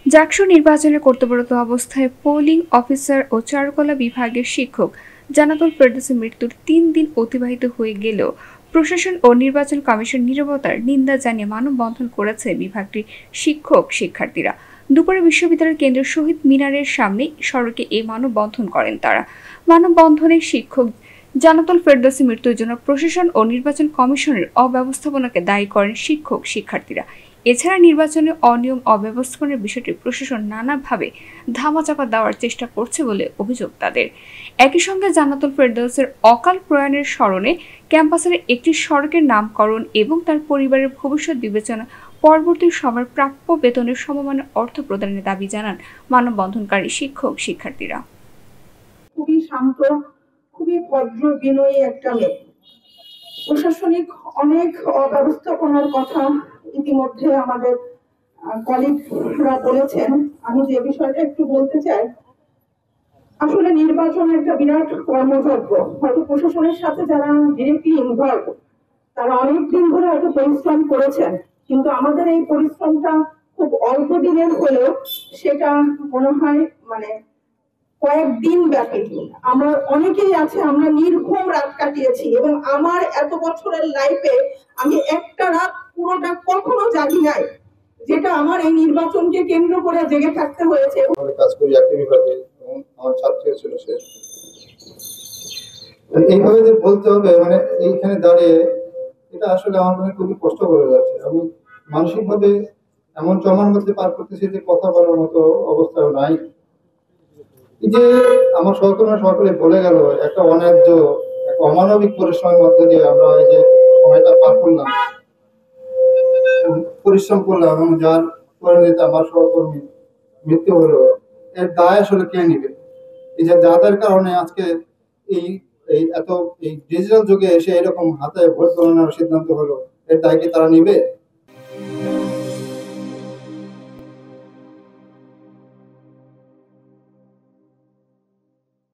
জাকসু নির্বাচনে কর্তব্যরত অবস্থায় পোলিং অফিসার ও চারুকলা বিভাগের শিক্ষক জানাতুল ফেরদৌসের মৃত্যুর ৩ দিন অতিবাহিত হয়ে গেলেও প্রশাসন ও নির্বাচন কমিশন নীরবতার নিন্দা জানিয়ে মানববন্ধন করেছে বিভাগটির শিক্ষক শিক্ষার্থীরা। দুপুরে বিশ্ববিদ্যালয়ের কেন্দ্রীয় শহীদ মিনারের সামনে সড়কে এই মানববন্ধন করেন তারা। মানববন্ধনে শিক্ষক জানাতুল ফেরদৌসের মৃত্যুর জন্য প্রশাসন ও নির্বাচন কমিশনের অব্যবস্থাপনাকে দায়ী করেন শিক্ষক শিক্ষার্থীরা। এছাড়া নির্বাচনে অনিয়ম অব্যবস্থাপনার বিষয়টি প্রশাসন নানাভাবে ধামাচাপা দেওয়ার চেষ্টা করছে বলে অভিযোগ তাদের। একই সঙ্গে জান্নাতুল ফেরদৌসের অকাল প্রয়াণের স্মরণে ক্যাম্পাসের একটি সড়কের নামকরণ এবং তার পরিবারের ভবিষ্যৎ বিবেচনা পরবর্তী সময়ের প্রাপ্য বেতনের সমমানের অর্থ প্রদানের দাবি জানান মানববন্ধনকারী শিক্ষক শিক্ষার্থীরা। খুবই শান্ত, খুবই ভদ্র বিনয়ী একটা মেয়ে। প্রশাসনিক অনেক অব্যবস্থাপনার কথা ইতিমধ্যে আমাদের কলিগরা বলেছেন। আমি যে বিষয়টা একটু বলতে চাই, আসলে নির্বাচন একটা বিরাট কর্মযজ্ঞ। হয়তো প্রশাসনের সাথে যারা ডিরেক্টলি ইনভলভ তারা অনেকদিন ধরে হয়তো পরিশ্রম করেছেন, কিন্তু আমাদের এই পরিশ্রমটা খুব অল্প দিনের হলেও সেটা মনে হয় কয়েকদিন ব্যাপী। আমরা অনেকেই আছে, আমরা নির্ঘুম রাত কাটিয়েছি এবং আমার এত বছরের লাইফে আমি একটা রাত পুরোটা কখনো জাগি নাই, যেটা আমার এই নির্বাচনকে কেন্দ্র করে জেগে থাকতে হয়েছে। কাজ করি একই বিভাগে এবং আমার ছাত্রী ছিল সে। এইভাবে যে বলতে হবে এইখানে দাঁড়িয়ে, এটা আসলে আমার মনে খুবই কষ্ট করে যাচ্ছে। আমি মানসিকভাবে এমন জমার মধ্যে পার করতেছি যে কথা বলার মতো অবস্থা নাই। এই যে আমার সহকর্মীরা সকলে বলে গেল, একটা অন্যায্য একটা অমানবিক পরিশ্রমের মধ্যে দিয়ে আমরা এই যে সময়টা পার করলাম, পরিশ্রম করলাম এবং যার পরিণতিতে আমার সহকর্মী মৃত্যু হলো, এর দায় আসলে কে নিবে? এই যে যাদের কারণে আজকে এই এই ডিজিটাল যুগে এসে এরকম হাতে ভোট গণনার সিদ্ধান্ত হলো, এর দায় কি তারা নিবে?